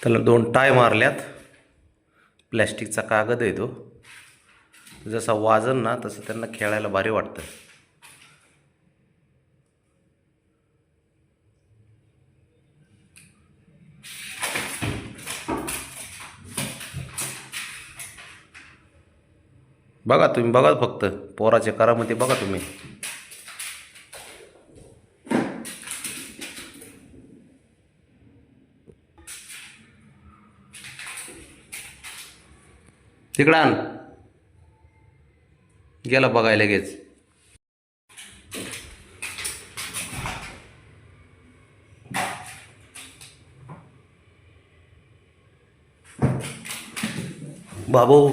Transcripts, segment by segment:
त्याला 2 टाय मारल्यात. प्लॅस्टिकचा कागद आहे तो. जसा वाजन ना तसं त्यांना खेळायला भारी वाटतं. बघा तुम्ही, बघा फक्त पोराच्या करामध्ये बघा तुम्ही. तिकडं आण. गेला बघायला लगेच. बाबू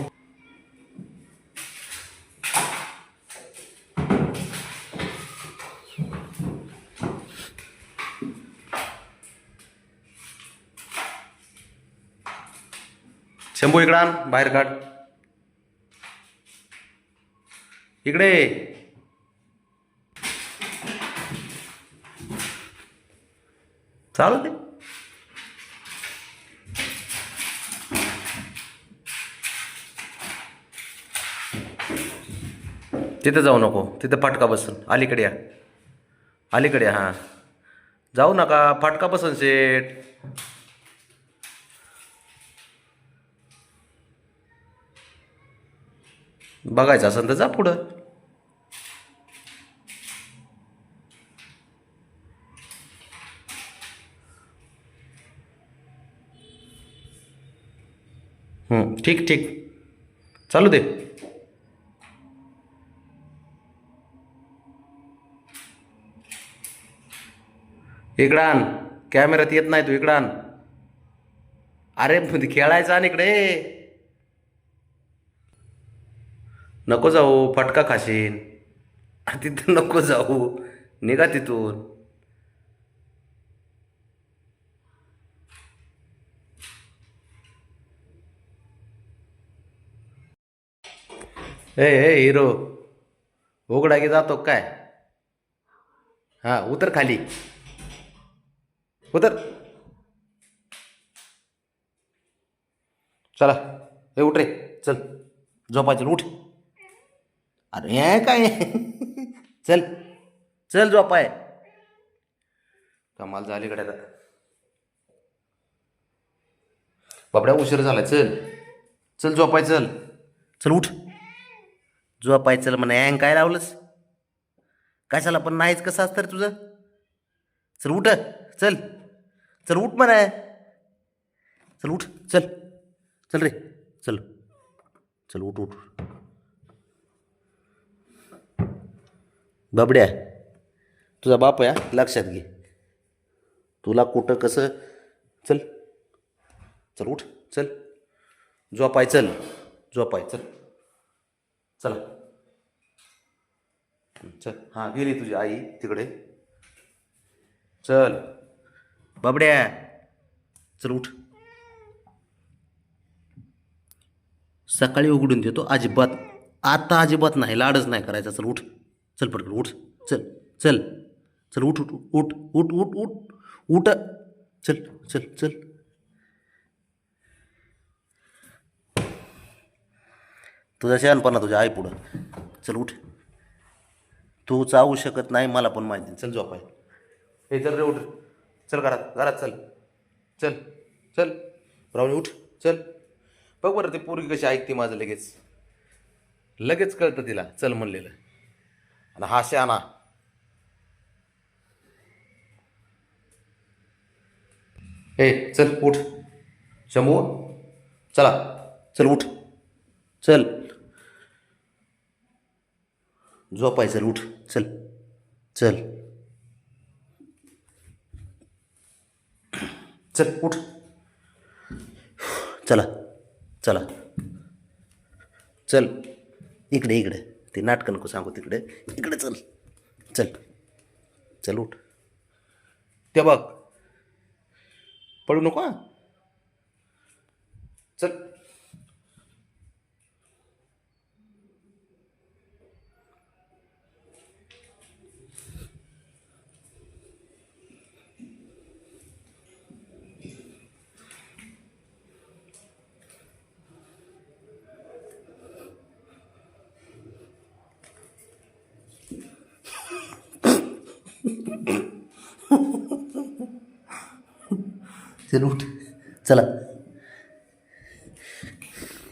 शंभू इकडं आण, बाहेर काढ. इकडे चालू दे. तिथे जाऊ नको, तिथे फटका बसन. अलीकडे या, अलीकडे. हां, जाऊ नका, फटका बसन शेट. बघायचं असेल तर जा पुढं. ठीक ठीक, चालू दे. इकडं आण. कॅमेऱ्यात येत नाही तू, इकडं आण. अरे खेळायचं आणि इकडे नको जाऊ, फटका खाशीन. तिथं नको जाऊ, निघा तिथून. ए ए हिरो, उघडा की जातो काय? हां, उतर खाली, उतर. चला, ए उठ रे, चल झोपायचं, उठ. अरे हे काय चल चल झोपाय. कमाल झाली कडे. बाबड्या उशीर झाला, चल चल झोपाय, चल चल उठ. झोपाय चल म्हणा, हँग काय लावलंस? कशाला पण नाहीच, कसं असतं रे तुझं? चल उठ, चल चल उठ म्हणा, चल उठ, चल चल रे, चल चल उठ उठ. बाबड्या, तुझा बाप आहे, लक्षात घे. तुला कुठं कसं. चल चल उठ, चल झोपाय, चल झोपाय, चल चला. चल. हां, गेली तुझी आई तिकडे. चल बाबड्या, चल उठ. सकाळी उघडून देतो, अजिबात आता अजिबात नाही, लाडच नाही करायचा. चल उठ, चल पटकन उठ, चल चल चल उठ उठ उठ उठ उठ उठ उठ. चल चल चल. तुझा शहाणपणा तुझ्या आई पुढं. चल उठ. तू चावू शकत नाही, मला पण माहिती. चल झोपाय. हे चल रे, उठ. चल घरात, घरात चल. चल चल राहुल, उठ, चल. बघ बरं ते पोरगी कशी ऐकते माझं, लगेच लगेच कळतं तिला चल म्हणलेलं. आणि हा शहाणा. हे चल उठ शंभू, चला चल उठ, चल झोपाय, चल उठ, चल चल चल उठ. चला चला, चल इकडे इकडे. ते नाटकं नको सांगू, तिकडे इकडे चल. चल चल उठ. ते बघ, पडू नको हां. चल. चल उठ चला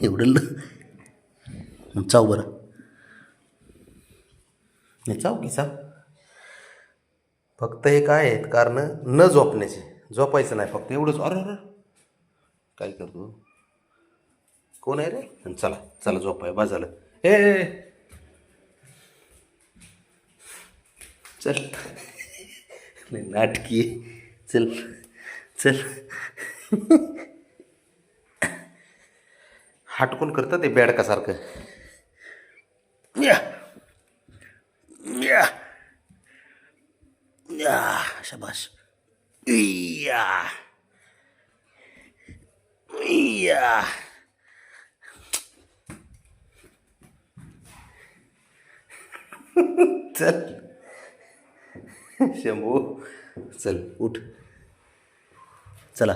एवढं चाव बरं नाही चाव की चाव फक्त हे काय आहेत कारण न झोपण्याचे झोपायचं नाही फक्त एवढंच अरे काय करतो कोण आहे रे चला चला झोपाय बा झालं हे चल नाही नाटकी चल चल हाटकून करतं ते बेडकासारखं या या या शाबाश या या चल शंभू चल उठ चला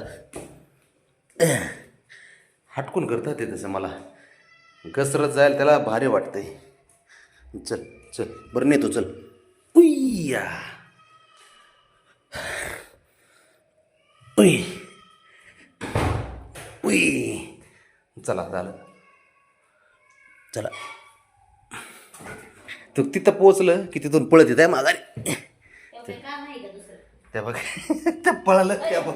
हटकून करतात ते तसं मला घसरत जायला त्याला भारी वाटतंय चल चल बरं नेतो चल उय्या उई उई चला झालं चला तू तिथं पोचलं की तिथून पळत येत आहे माघारी त्या बघ त्या पळालं त्या बघ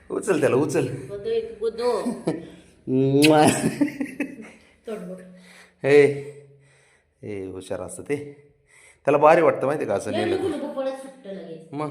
उचल त्याला उचल हे हे हुशार असतं ते त्याला भारी वाटतं माहिती का असं नेलं मग